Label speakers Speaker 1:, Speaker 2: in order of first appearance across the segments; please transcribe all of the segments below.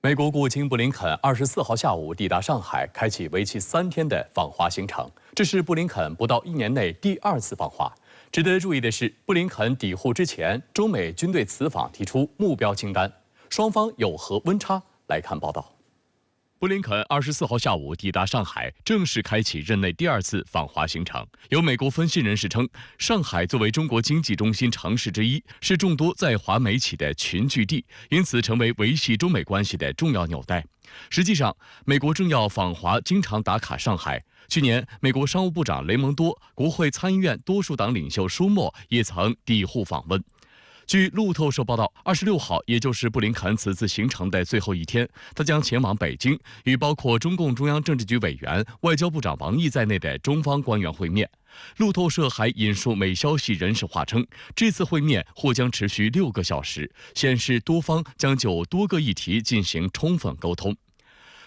Speaker 1: 美国国务卿布林肯24号下午抵达上海，开启为期3天的访华行程。这是布林肯不到1年内第2次访华。值得注意的是，布林肯抵沪之前，中美均对此访提出目标清单，双方有何温差？来看报道。 布林肯24号下午抵达上海，正式开启任内第2次访华行程。有美国分析人士称，上海作为中国经济中心城市之一，是众多在华美企的群聚地，因此成为维系中美关系的重要纽带。实际上，美国政要访华经常打卡上海。去年，美国商务部长雷蒙多、国会参议院多数党领袖舒默也曾抵沪访问。 据路透社报道，26号，也就是布林肯此次行程的最后一天，他将前往北京，与包括中共中央政治局委员、外交部长王毅在内的中方官员会面。路透社还引述美消息人士话称，这次会面或将持续6个小时，显示多方将就多个议题进行充分沟通。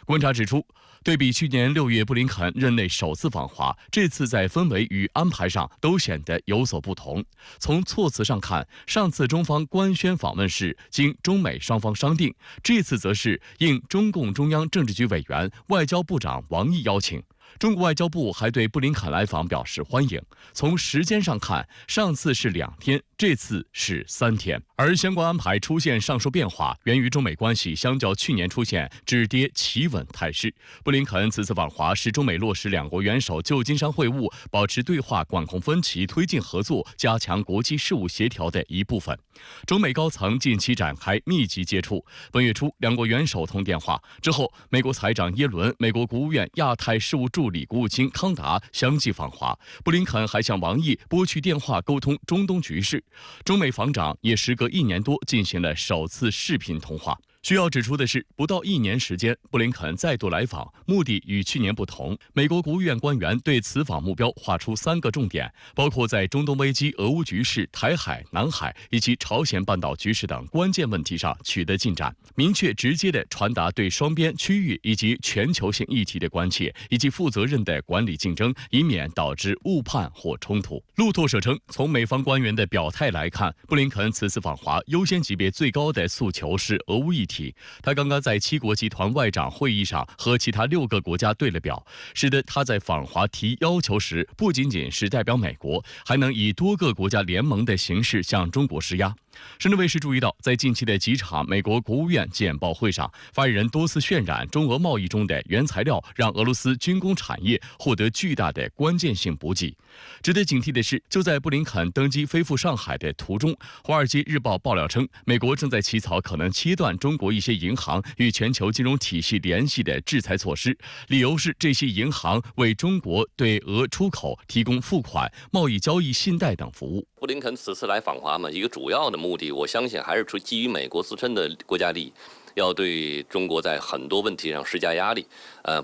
Speaker 1: 观察指出， 对比去年6月布林肯任内首次访华，这次在氛围与安排上都显得有所不同。从措辞上看，上次中方官宣访问是经中美双方商定，这次则是应中共中央政治局委员、外交部长王毅邀请。 中国外交部还对布林肯来访表示欢迎。从时间上看，上次是2天，这次是3天。而相关安排出现上述变化，源于中美关系相较去年出现止跌企稳态势。布林肯此次访华是中美落实2国元首旧金山会晤，保持对话、管控分歧、推进合作、加强国际事务协调的一部分。中美高层近期展开密集接触。本月初，2国元首通电话之后，美国财长耶伦、美国国务院亚太事务助理国务卿康达相继访华，布林肯还向王毅拨去电话沟通中东局势。中美防长也时隔1年多进行了首次视频通话。 需要指出的是，不到1年时间，布林肯再度来访，目的与去年不同。美国国务院官员对此访目标划出3个重点，包括在中东危机、俄乌局势、台海、南海以及朝鲜半岛局势等关键问题上取得进展，明确直接地传达对双边、区域以及全球性议题的关切，以及负责任地管理竞争，以免导致误判或冲突。路透社称，从美方官员的表态来看，布林肯此次访华优先级别最高的诉求是俄乌议题。 他刚刚在7国集团外长会议上和其他6个国家对了表，使得他在访华提要求时，不仅仅是代表美国，还能以多个国家联盟的形式向中国施压。 深圳卫视注意到，在近期的几场美国国务院简报会上，发言人多次渲染中俄贸易中的原材料让俄罗斯军工产业获得巨大的关键性补给。值得警惕的是，就在布林肯登机飞赴上海的途中，《华尔街日报》爆料称，美国正在起草可能切断中国一些银行与全球金融体系联系的制裁措施，理由是这些银行为中国对俄出口提供付款、贸易交易信贷等服务。
Speaker 2: 布林肯此次来访华嘛，一个主要的目的，我相信还是基于美国自身的国家利益，要对中国在很多问题上施加压力，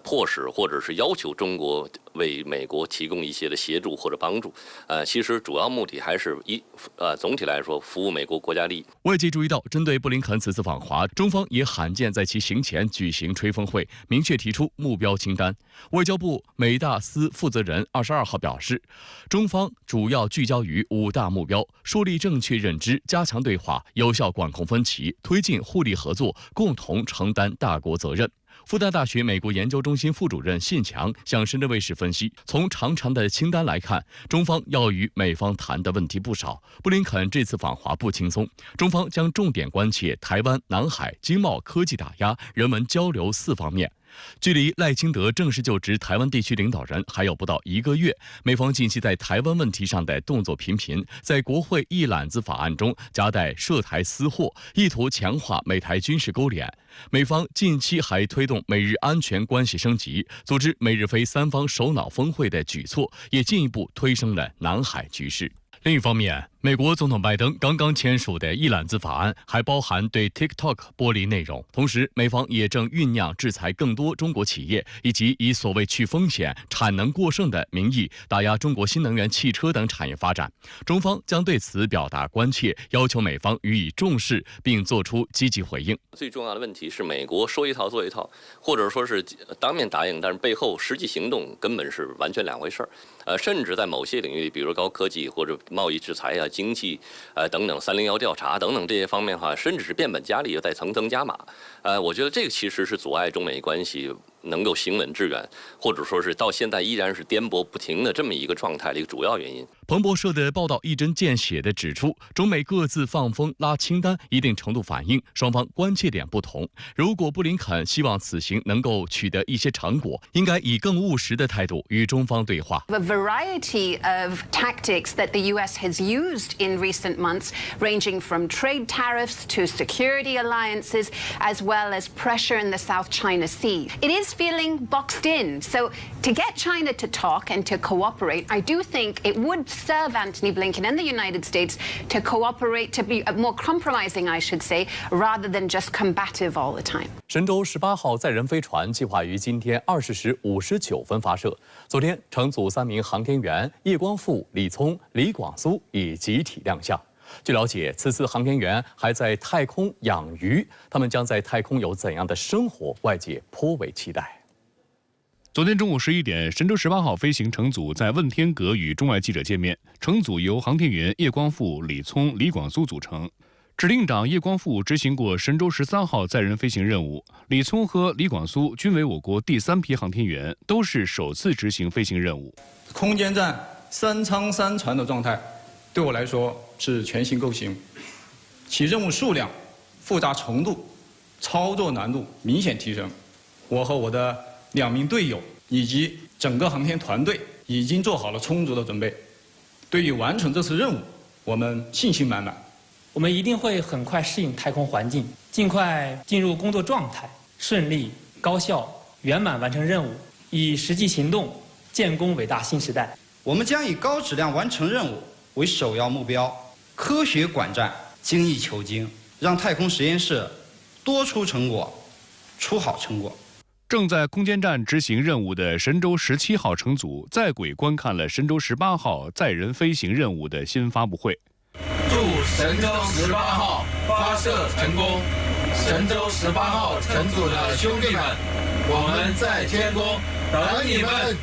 Speaker 2: 迫使或者是要求中国为美国提供一些的协助或者帮助。其实主要目的还是总体来说服务美国国家利益。
Speaker 1: 外界注意到，针对布林肯此次访华，中方也罕见在其行前举行吹风会，明确提出目标清单。外交部美大司负责人22号表示，中方主要聚焦于5大目标，树立正确认知，加强对话，有效管控分歧，推进互利合作，共同承担大国责任。 复旦大学美国研究中心副主任信强向深圳卫视分析，从长长的清单来看，中方要与美方谈的问题不少。布林肯这次访华不轻松，中方将重点关切台湾、南海、经贸、科技打压、人文交流4方面。 距离赖清德正式就职台湾地区领导人还有不到1个月，美方近期在台湾问题上的动作频频，在国会一揽子法案中夹带涉台私货，意图强化美台军事勾连。美方近期还推动美日安全关系升级，组织美日菲3方首脑峰会的举措，也进一步推升了南海局势。另一方面，美国总统拜登刚刚签署的一揽子法案还包含对 TikTok 剥离内容，同时美方也正酝酿制裁更多中国企业，以及以所谓去风险、产能过剩的名义打压中国新能源汽车等产业发展。中方将对此表达关切，要求美方予以重视，并作出积极回应。
Speaker 2: 最重要的问题是，美国说一套做一套，或者说是当面答应，但是背后实际行动根本是完全2回事儿。甚至在某些领域，比如高科技或者贸易制裁啊、经济，等等301调查等等这些方面哈，甚至是变本加厉，在层层加码。我觉得这个其实是阻碍中美关系能够行稳致远，或者说是到现在依然是颠簸不停的这么一个状态的一个主要原因。
Speaker 1: 彭博社的报道一针见血地指出，中美各自放风拉清单，一定程度反映双方关切点不同。如果布林肯希望此行能够取得一些成果，应该以更务实的态度与中方对话。
Speaker 3: A variety of tactics that the U.S. has used in recent months, ranging from trade tariffs to security alliances, as well as pressure in the South China Sea. It is feeling boxed in. So to get China to talk and to cooperate, I do think it would serve Antony Blinken and the United States to cooperate, to be more compromising, I should say, rather than just combative all the time.
Speaker 1: 神舟18号载人飞船计划于今天20时59分发射。昨天，乘组3名航天员叶光富、李聪、李广苏已集体亮相。据了解，此次航天员还在太空养鱼，他们将在太空有怎样的生活，外界颇为期待。
Speaker 4: 昨天中午11点，神舟18号飞行乘组在问天阁与中外记者见面。乘组由航天员叶光富、李聪、李广苏组成。指令长叶光富执行过神舟13号载人飞行任务，李聪和李广苏均为我国第3批航天员，都是首次执行飞行任务。
Speaker 5: 空间站3舱3船的状态，对我来说是全新构型，其任务数量、复杂程度、操作难度明显提升。我和我的2名队友以及整个航天团队已经做好了充足的准备，对于完成这次任务，我们信心满满。
Speaker 6: 我们一定会很快适应太空环境，尽快进入工作状态，顺利、高效、圆满完成任务，以实际行动建功伟大新时代。
Speaker 7: 我们将以高质量完成任务为首要目标，科学管战，精益求精，让太空实验室多出成果，出好成果。
Speaker 4: 正在空间站执行任务的神舟17号乘组在轨观看了神舟18号载人飞行任务的新发布会。
Speaker 8: 祝神舟18号发射成功！神舟18号乘组的兄弟们，我们在天宫等你们。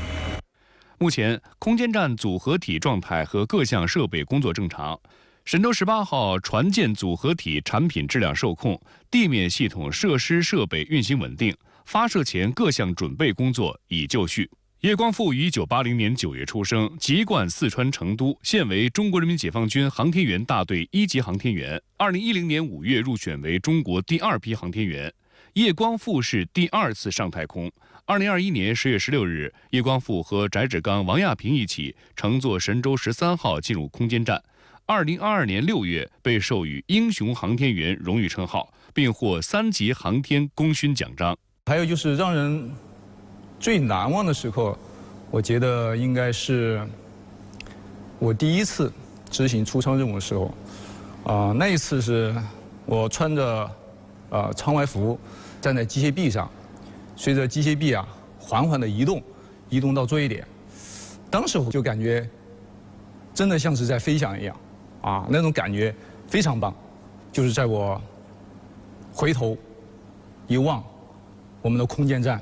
Speaker 4: 目前，空间站组合体状态和各项设备工作正常。神舟18号船舰组合体产品质量受控，地面系统设施设备运行稳定，发射前各项准备工作已就绪。叶光富于1980年9月出生，籍贯四川成都，现为中国人民解放军航天员大队1级航天员。2010年5月入选为中国第2批航天员。叶光富是第2次上太空。2021年10月16日，叶光富和翟志刚、王亚平一起乘坐神舟13号进入空间站。2022年6月被授予英雄航天员荣誉称号，并获3级航天功勋奖章。
Speaker 5: 还有就是让人最难忘的时刻，我觉得应该是我第1次执行出舱任务的时候。那一次是我穿着舱外服，站在机械臂上，随着机械臂缓缓地移动到作业点。当时我就感觉真的像是在飞翔一样，那种感觉非常棒。就是在我回头一望，我们的空间站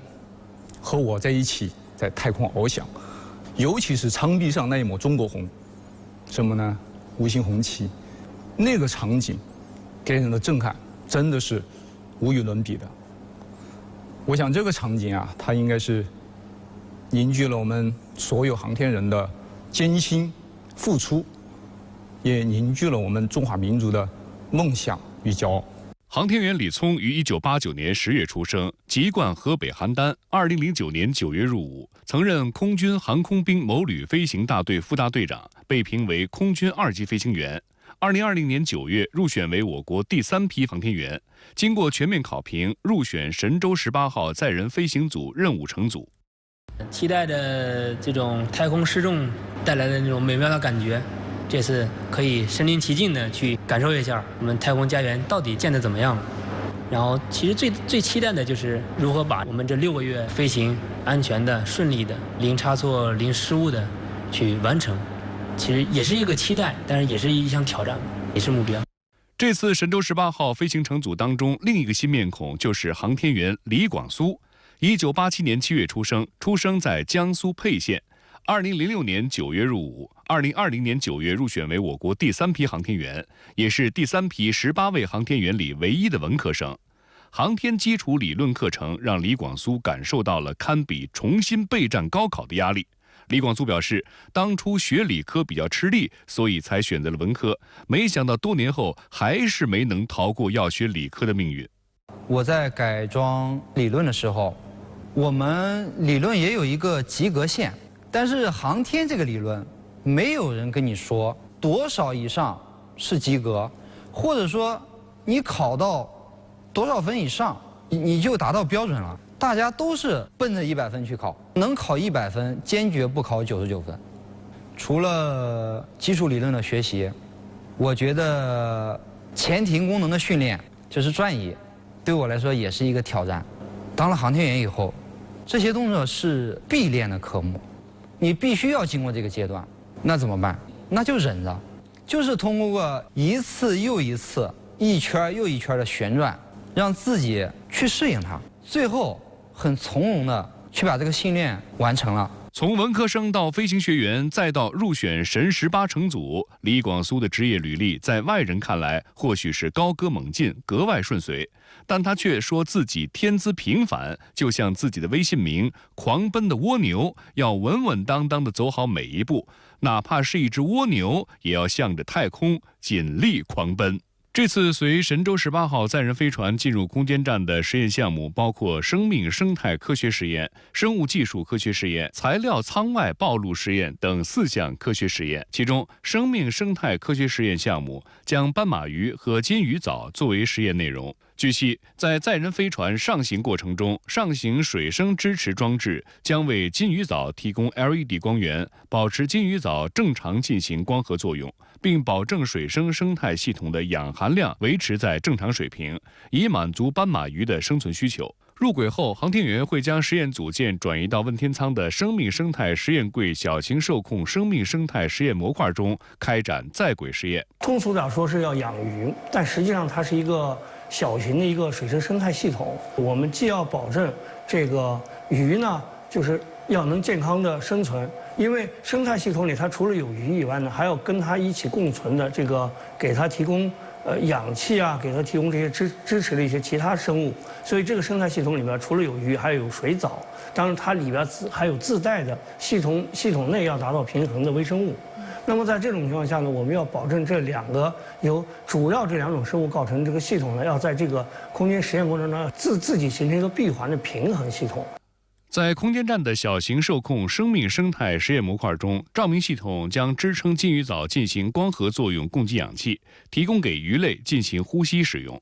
Speaker 5: 和我在一起在太空翱翔，尤其是舱壁上那一抹中国红，什么呢？五星红旗，那个场景给人的震撼真的是无与伦比的。我想这个场景它应该是凝聚了我们所有航天人的艰辛付出，也凝聚了我们中华民族的梦想与骄傲。
Speaker 4: 航天员李聪于1989年10月出生，籍贯河北邯郸。2009年9月入伍，曾任空军航空兵某旅飞行大队副大队长，被评为空军2级飞行员。2020年9月入选为我国第3批航天员，经过全面考评，入选神舟18号载人飞行组任务乘组。
Speaker 6: 期待着这种太空失重带来的那种美妙的感觉，这次可以身临其境的去感受一下我们太空家园到底建得怎么样。然后其实最期待的就是如何把我们这6个月飞行安全的、顺利的、零差错、零失误的去完成。其实也是一个期待，但是也是一项挑战，也是目标。
Speaker 4: 这次神舟18号飞行乘组当中，另一个新面孔就是航天员李广苏。1987年7月出生在江苏沛县。2006年9月入伍2020年9月入选为我国第3批航天员，也是第3批18位航天员里唯一的文科生。航天基础理论课程让李广苏感受到了堪比重新备战高考的压力。李广苏表示，当初学理科比较吃力，所以才选择了文科，没想到多年后还是没能逃过要学理科的命运。
Speaker 7: 我在改装理论的时候，我们理论也有一个及格线，但是航天这个理论，没有人跟你说多少以上是及格，或者说你考到多少分以上你就达到标准了。大家都是奔着100分去考，能考100分，坚决不考99分。除了基础理论的学习，我觉得前庭功能的训练，就是转移，对我来说也是一个挑战。当了航天员以后，这些动作是必练的科目，你必须要经过这个阶段。那怎么办？那就忍着，就是通过一次又一次、一圈又一圈的旋转，让自己去适应它，最后很从容的去把这个训练完成了。
Speaker 4: 从文科生到飞行学员，再到入选神18乘组，李广苏的职业履历在外人看来或许是高歌猛进，格外顺遂，但他却说自己天资平凡，就像自己的微信名“狂奔的蜗牛”，要稳稳当当的走好每一步，哪怕是一只蜗牛，也要向着太空尽力狂奔。这次随神舟18号载人飞船进入空间站的实验项目包括生命生态科学实验、生物技术科学实验、材料舱外暴露实验等4项科学实验。其中，生命生态科学实验项目将斑马鱼和金鱼藻作为实验内容。据悉，在载人飞船上行过程中，上行水声支持装置将为金鱼藻提供 LED 光源，保持金鱼藻正常进行光合作用，并保证水生生态系统的氧含量维持在正常水平，以满足斑马鱼的生存需求。入轨后，航天员会将实验组件转移到问天舱的生命生态实验柜小型受控生命生态实验模块中开展在轨实验。
Speaker 9: 通俗点说是要养鱼，但实际上它是一个小型的一个水生生态系统。我们既要保证这个鱼呢，就是要能健康的生存，因为生态系统里它除了有鱼以外呢，还要跟它一起共存的这个给它提供氧气啊，给它提供这些支持的一些其他生物。所以这个生态系统里边除了有鱼，还有水藻，当然它里边还有自带的系统内要达到平衡的微生物。那么在这种情况下呢，我们要保证这2个由主要这2种生物构成这个系统呢，要在这个空间实验过程中自己形成一个闭环的平衡系统。
Speaker 4: 在空间站的小型受控生命生态实验模块中，照明系统将支撑金鱼藻进行光合作用，供给氧气，提供给鱼类进行呼吸使用。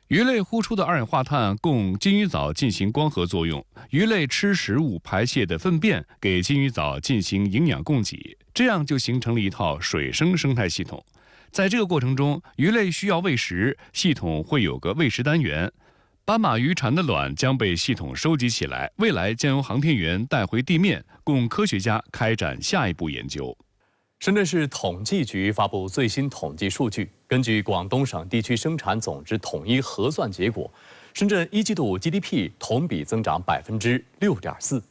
Speaker 4: 鱼类呼出的二氧化碳供金鱼藻进行光合作用，鱼类吃食物排泄的粪便给金鱼藻进行营养供给，这样就形成了一套水生生态系统。在这个过程中，鱼类需要喂食，系统会有个喂食单元。斑马鱼产的卵将被系统收集起来，未来将由航天员带回地面，供科学家开展下一步研究。
Speaker 1: 深圳市统计局发布最新统计数据，根据广东省地区生产总值统一核算结果，深圳1季度 GDP 同比增长6.4%。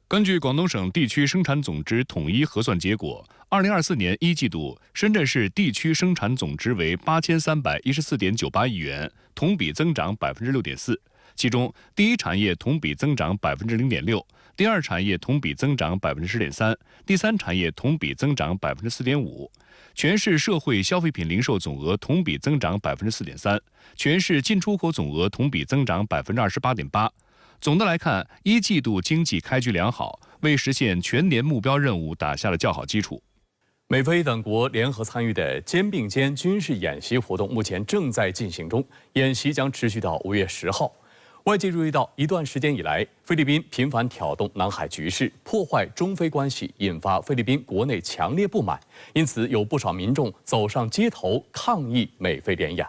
Speaker 4: 根据广东省地区生产总值统一核算结果，2024年1季度，深圳市地区生产总值为8314.98亿元，同比增长6.4%。其中，第一产业同比增长0.6%，第二产业同比增长10.3%，第三产业同比增长4.5%。全市社会消费品零售总额同比增长4.3%，全市进出口总额同比增长28.8%。总的来看，1季度经济开局良好，为实现全年目标任务打下了较好基础。
Speaker 1: 美菲等国联合参与的肩并肩军事演习活动目前正在进行中，演习将持续到5月10号。外界注意到，一段时间以来，菲律宾频繁挑动南海局势，破坏中菲关系，引发菲律宾国内强烈不满，因此有不少民众走上街头抗议美菲联演。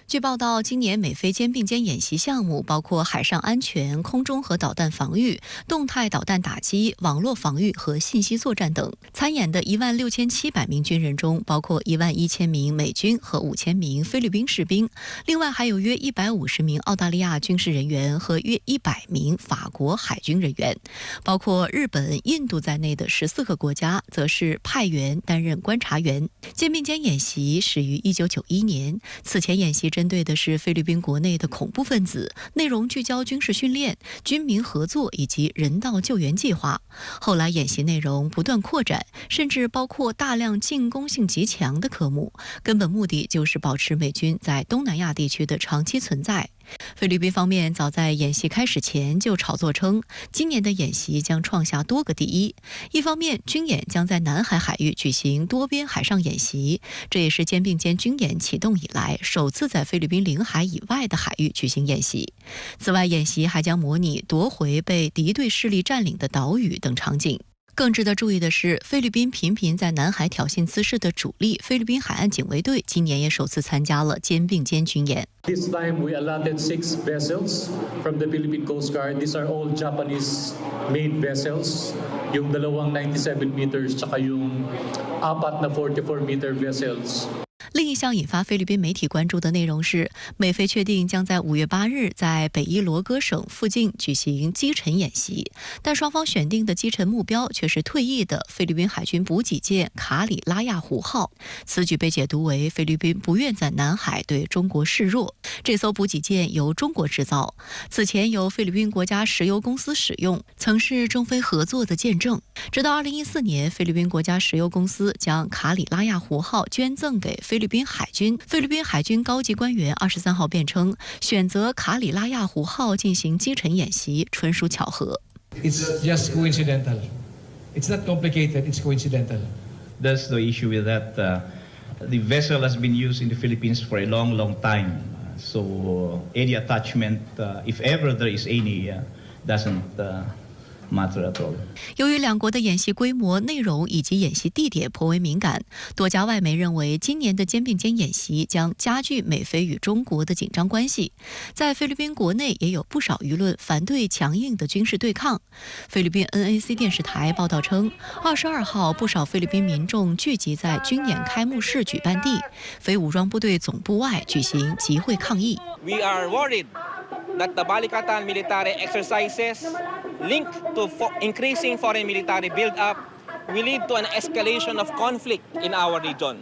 Speaker 10: 据报道，今年美菲肩并肩演习项目包括海上安全、空中和导弹防御、动态导弹打击、网络防御和信息作战等。参演的16700名军人中，包括11000名美军和5000名菲律宾士兵，另外还有约150名澳大利亚军事人员和约100名法国海军人员，包括日本、印度在内的14个国家则是派员担任观察员。肩并肩演习始于1991年，此前演习针对的是菲律宾国内的恐怖分子，内容聚焦军事训练、军民合作以及人道救援计划。后来演习内容不断扩展，甚至包括大量进攻性极强的科目，根本目的就是保持美军在东南亚地区的长期存在。菲律宾方面早在演习开始前就炒作称，今年的演习将创下多个第一。一方面，军演将在南海海域举行多边海上演习，这也是肩并肩军演启动以来首次在菲律宾领海以外的海域举行演习。此外，演习还将模拟夺回被敌对势力占领的岛屿等场景。更值得注意的是，菲律宾频频在南海挑衅滋事的主力菲律宾海岸警卫队，今年也首次参加了肩并肩军演。
Speaker 11: This time we allotted 6 vessels from the Philippine Coast Guard. These are all Japanese-made vessels. Yung 97 meters, tsaka yung 4 na 44-meter vessels.
Speaker 10: 另一项引发菲律宾媒体关注的内容是，美菲确定将在5月8日在北伊罗戈省附近举行击沉演习，但双方选定的击沉目标却是退役的菲律宾海军补给舰卡里拉亚湖号。此举被解读为菲律宾不愿在南海对中国示弱。这艘补给舰由中国制造，此前由菲律宾国家石油公司使用，曾是中菲合作的见证。直到2014年，菲律宾国家石油公司将卡里拉亚湖号捐赠给菲律宾海军。菲律宾海军高级官员23号辩称，选择卡里拉亚湖号进行击沉演习纯属巧合。
Speaker 12: It's just coincidental. It's not complicated. It's coincidental.
Speaker 13: That's the issue with that. The vessel has been used in the Philippines for a long, long time. So any attachment, if ever there is any, doesn't matter at all.
Speaker 10: 由于两国的演习规模、内容以及演习地点颇为敏感，多家外媒认为今年的肩并肩演习将加剧美菲与中国的紧张关系。在菲律宾国内也有不少舆论反对强硬的军事对抗。菲律宾 NAC 电视台报道称，22号不少菲律宾民众聚集在军演开幕式举办地，非武装部队总部外举行集会抗议。
Speaker 14: We are worried that the Balikatan military exercises linked to increasing foreign military build-up will lead to an escalation of conflict in our region,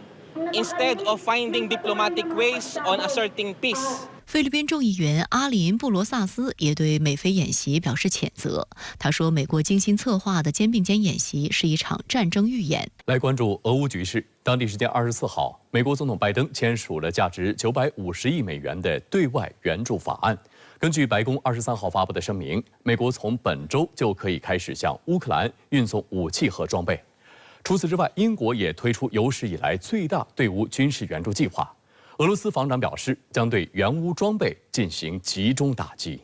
Speaker 14: instead of finding diplomatic ways on asserting peace.
Speaker 10: 菲律宾众议员阿林·布罗萨斯也对美菲演习表示谴责。他说，美国精心策划的肩并肩演习是一场战争预演。
Speaker 1: 来关注俄乌局势。当地时间24号，美国总统拜登签署了价值950亿美元的对外援助法案。根据白宫23号发布的声明，美国从本周就可以开始向乌克兰运送武器和装备。除此之外，英国也推出有史以来最大对乌军事援助计划。俄罗斯防长表示，将对援乌装备进行集中打击。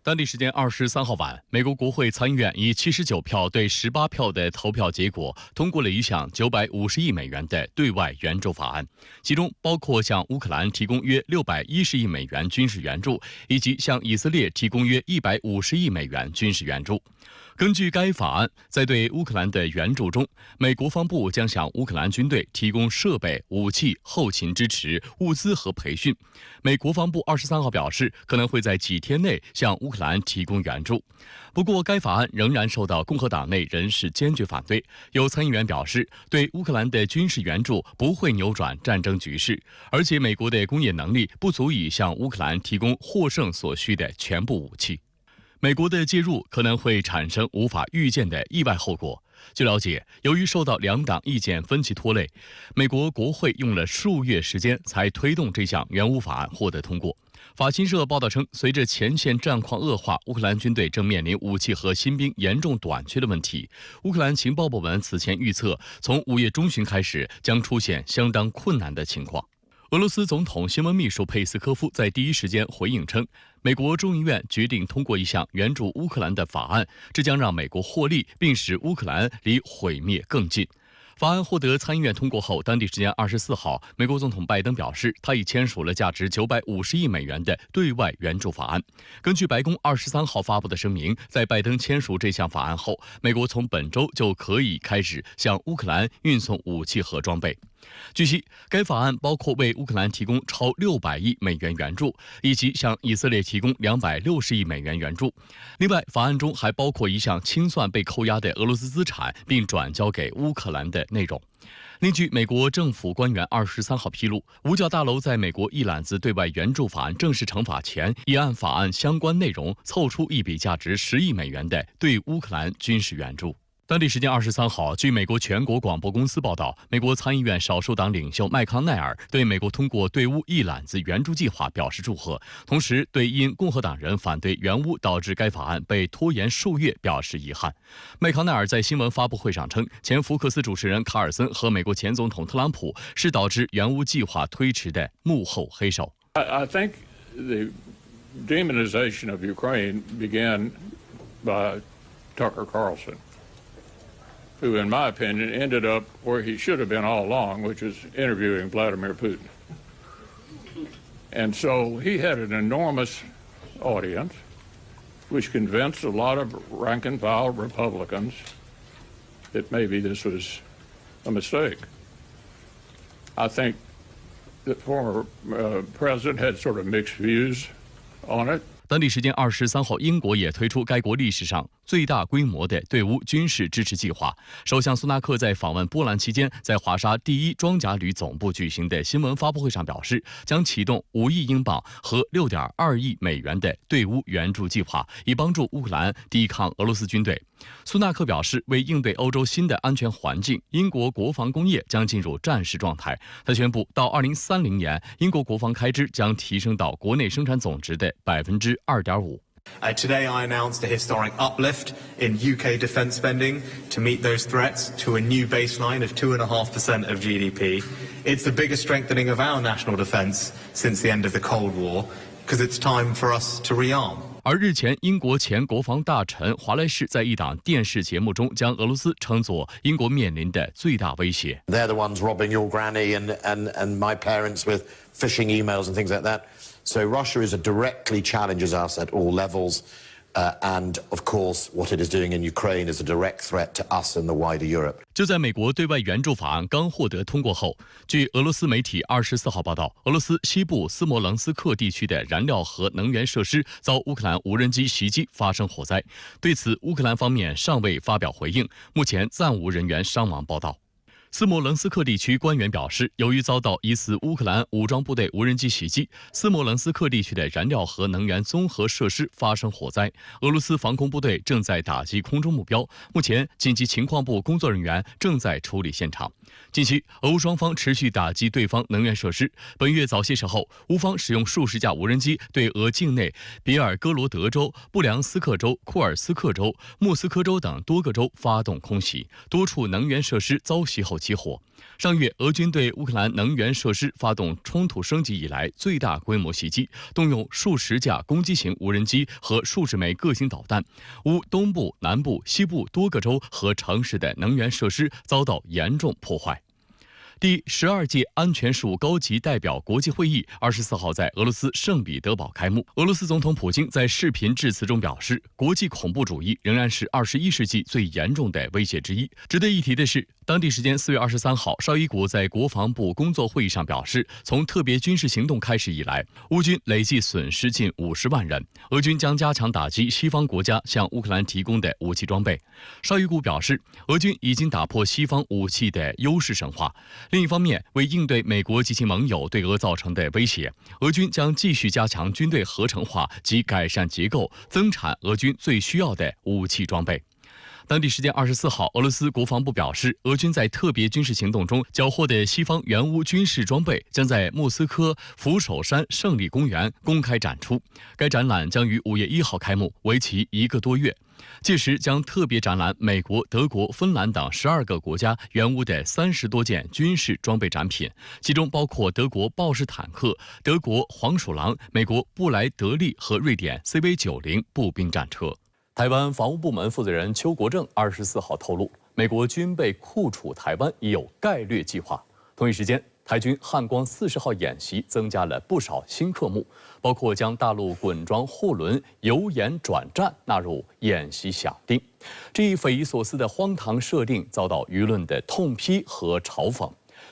Speaker 1: 当地时间23号晚，美国国会参议院以79票对18票的投票结果，通过了一项950亿美元的对外援助法案，其中包括向乌克兰提供约610亿美元军事援助，以及向以色列提供约150亿美元军事援助。根据该法案，在对乌克兰的援助中，美国防部将向乌克兰军队提供设备、武器、后勤支持、物资和培训。美国防部23号表示，可能会在几天内向乌克兰提供援助。不过，该法案仍然受到共和党内人士坚决反对。有参议员表示，对乌克兰的军事援助不会扭转战争局势，而且美国的工业能力不足以向乌克兰提供获胜所需的全部武器。美国的介入可能会产生无法预见的意外后果。据了解，由于受到两党意见分歧拖累，美国国会用了数月时间才推动这项援乌法案获得通过。法新社报道称，随着前线战况恶化，乌克兰军队正面临武器和新兵严重短缺的问题。乌克兰情报部门此前预测，从5月中旬开始将出现相当困难的情况。俄罗斯总统新闻秘书佩斯科夫在第一时间回应称，美国众议院决定通过一项援助乌克兰的法案，这将让美国获利，并使乌克兰离毁灭更近。法案获得参议院通过后，当地时间24号，美国总统拜登表示，他已签署了价值950亿美元的对外援助法案。根据白宫23号发布的声明，在拜登签署这项法案后，美国从本周就可以开始向乌克兰运送武器和装备。据悉，该法案包括为乌克兰提供超600亿美元援助，以及向以色列提供260亿美元援助。另外，法案中还包括一项清算被扣押的俄罗斯资产，并转交给乌克兰的内容。另据美国政府官员23号披露，五角大楼在美国一揽子对外援助法案正式成法前，已按法案相关内容凑出一笔价值10亿美元的对乌克兰军事援助。当地时间23号，据美国全国广播公司报道，美国参议院少数党领袖麦康奈尔对美国通过对乌一揽子援助计划表示祝贺，同时对因共和党人反对援乌导致该法案被拖延数月表示遗憾。麦康奈尔在新闻发布会上称，前福克斯主持人卡尔森和美国前总统特朗普是导致援乌计划推迟的幕后黑手。
Speaker 15: I think the demonization of Ukraine began by Tucker Carlson, who, in my opinion, ended up where he should have been all along, which is interviewing Vladimir Putin. And so he had an enormous audience, which convinced a lot of rank-and-file Republicans that maybe this was a mistake. I think the former president had sort of mixed views on it.
Speaker 1: 当地时间23号，英国也推出该国历史上最大规模的对乌军事支持计划。首相苏纳克在访问波兰期间，在华沙第1装甲旅总部举行的新闻发布会上表示，将启动5亿英镑和6.2亿美元的对乌援助计划，以帮助乌克兰抵抗俄罗斯军队。苏纳克表示，为应对欧洲新的安全环境，英国国防工业将进入战时状态。他宣布，到2030年，英国国防开支将提升到国内生产总值的2.5%。
Speaker 16: Today I announced a historic uplift in UK defence spending to meet those threats to a new baseline of 2.5% of GDP. It's the biggest strengthening of our national defence since the end of the Cold War, because it's time for us to rearm.
Speaker 1: 而日前，英国前国防大臣华莱士在一档电视节目中将俄罗斯称作英国面临的最大威胁。
Speaker 17: They're the ones robbing your granny and my parents with phishing emails and things like that. So Russia directly challenges us at all levels. And of course, what it is doing in Ukraine is a direct threat to us and the wider Europe.
Speaker 1: 就在美国对外援助法案刚获得通过后，据俄罗斯媒体24号报道，俄罗斯西部斯摩棱斯克地区的燃料和能源设施遭乌克兰无人机袭击，发生火灾。对此，乌克兰方面尚未发表回应，目前暂无人员伤亡报道。斯摩棱斯克地区官员表示，由于遭到疑似乌克兰武装部队无人机袭击，斯摩棱斯克地区的燃料和能源综合设施发生火灾。俄罗斯防空部队正在打击空中目标，目前紧急情况部工作人员正在处理现场。近期，俄乌双方持续打击对方能源设施。本月早些时候，乌方使用数十架无人机对俄境内别尔哥罗德州、布良斯克州、库尔斯克州、莫斯科州等多个州发动空袭，多处能源设施遭袭后起火。上月，俄军对乌克兰能源设施发动冲突升级以来最大规模袭击，动用数十架攻击型无人机和数十枚各型导弹。乌东部、南部、西部多个州和城市的能源设施遭到严重破坏。第12届安全事务高级代表国际会议24号在俄罗斯圣彼得堡开幕。俄罗斯总统普京在视频致辞中表示，国际恐怖主义仍然是21世纪最严重的威胁之一。值得一提的是，当地时间4月23号，绍伊古在国防部工作会议上表示，从特别军事行动开始以来，乌军累计损失近50万人。俄军将加强打击西方国家向乌克兰提供的武器装备。绍伊古表示，俄军已经打破西方武器的优势神话。另一方面，为应对美国及其盟友对俄造成的威胁，俄军将继续加强军队合成化及改善结构，增产俄军最需要的武器装备。当地时间24号，俄罗斯国防部表示，俄军在特别军事行动中缴获的西方援乌军事装备将在莫斯科扶手山胜利公园公开展出。该展览将于5月1号开幕，为期1个多月。届时将特别展览美国、德国、芬兰等12个国家援乌的30多件军事装备展品，其中包括德国豹式坦克、德国黄鼠狼、美国布莱德利和瑞典 CV90 步兵战车。台湾防务部门负责人邱国正24号透露，美国军备库处台湾已有概略计划。同一时间，台军汉光40号演习增加了不少新科目，包括将大陆滚装货轮由演转战纳入演习响定。这一匪夷所思的荒唐设定遭到舆论的痛批和嘲讽。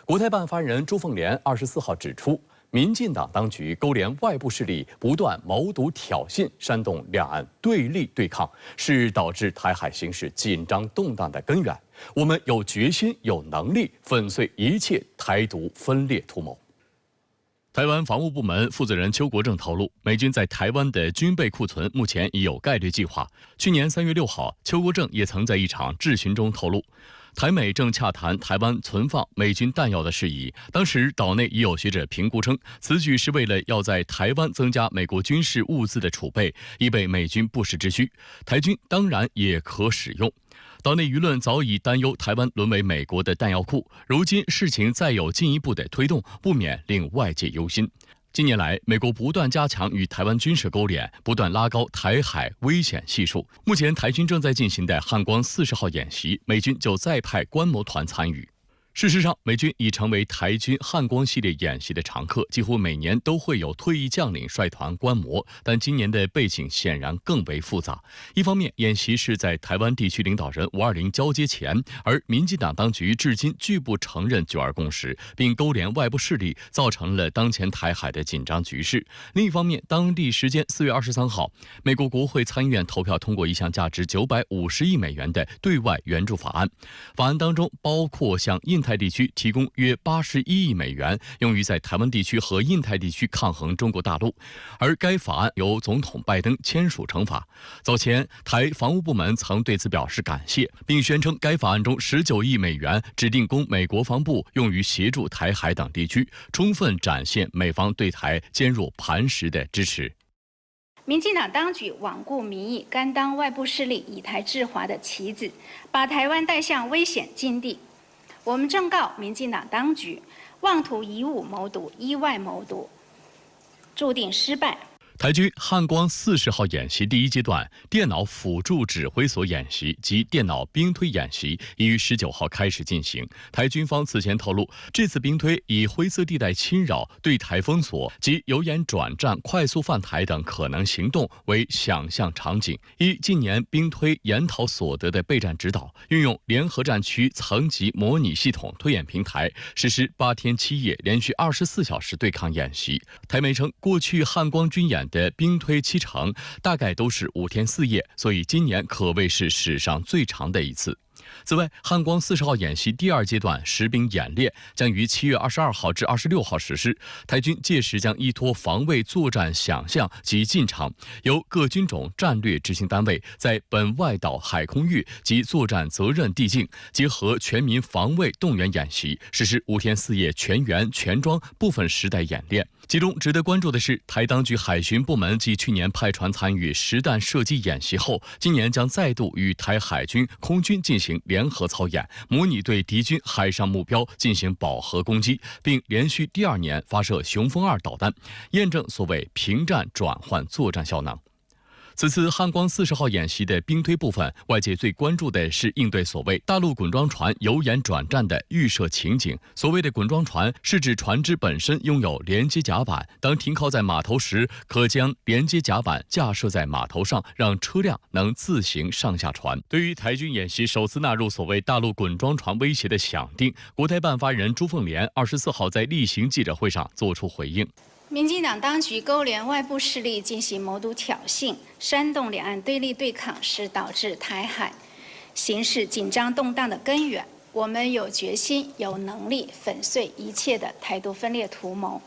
Speaker 1: 国台办发言人朱凤莲24号指出，民进党当局勾连外部势力，不断谋独挑衅，煽动两岸对立对抗，是导致台海形势紧张动荡的根源。我们有决心、有能力粉碎一切台独分裂图谋。
Speaker 4: 台湾防务部门负责人邱国正透露，美军在台湾的军备库存目前已有概略计划。去年3月6号，邱国正也曾在一场质询中透露，台美正洽谈台湾存放美军弹药的事宜。当时岛内已有学者评估称，此举是为了要在台湾增加美国军事物资的储备，以备美军不时之需。台军当然也可使用。岛内舆论早已担忧台湾沦为美国的弹药库，如今事情再有进一步的推动，不免令外界忧心。近年来，美国不断加强与台湾军事勾连，不断拉高台海危险系数。目前台军正在进行的汉光40号演习，美军就再派观摩团参与。事实上，美军已成为台军汉光系列演习的常客，几乎每年都会有退役将领率团观摩。但今年的背景显然更为复杂。一方面，演习是在台湾地区领导人520交接前，而民进党当局至今拒不承认9·2共识，并勾连外部势力，造成了当前台海的紧张局势。另一方面，当地时间4月23号，美国国会参议院投票通过一项价值950亿美元的对外援助法案。法案当中包括向印太地区提供约81亿美元，用于在台湾地区和印太地区抗衡中国大陆。而该法案由总统拜登签署成法。早前，台防务部门曾对此表示感谢，并宣称该法案中19亿美元指定供美国防部用于协助台海等地区，充分展现美方对台坚若磐石的支持。
Speaker 18: 民进党当局罔顾民意，甘当外部势力以台制华的棋子，把台湾带向危险境地。我们正告民进党当局，妄图以武谋独、依外谋独，注定失败。
Speaker 4: 台军汉光40号演习第一阶段电脑辅助指挥所演习及电脑兵推演习已于19号开始进行。台军方此前透露，这次兵推以灰色地带侵扰、对台封锁及由演转战、快速犯台等可能行动为想象场景，依近年兵推研讨所得的备战指导，运用联合战区层级模拟系统推演平台，实施8天7夜连续24小时对抗演习。台媒称，过去汉光军演的兵推7成大概都是5天4夜，所以今年可谓是史上最长的一次。此外，汉光40号演习第2阶段实兵演练将于7月22号至26号实施。台军届时将依托防卫作战想象及进程，由各军种战略执行单位在本外岛海空域及作战责任地境结合全民防卫动员演习，实施5天4夜全员全装部分时代演练。其中值得关注的是，台当局海巡部门继去年派船参与实弹射击演习后，今年将再度与台海军、空军进行联合操演，模拟对敌军海上目标进行饱和攻击，并连续第2年发射雄风2导弹，验证所谓平战转换作战效能。此次汉光40号演习的兵推部分，外界最关注的是应对所谓大陆滚装船由演转战的预设情景。所谓的滚装船，是指船只本身拥有连接甲板，当停靠在码头时，可将连接甲板架设在码头上，让车辆能自行上下船。对于台军演习首次纳入所谓大陆滚装船威胁的响定，国台办发言人朱凤莲24号在例行记者会上作出回应。
Speaker 18: 民进党当局勾连外部势力进行谋独挑衅，煽动两岸对立对抗，是导致台海形势紧张动荡的根源。我们有决心、有能力粉碎一切的台独分裂图谋。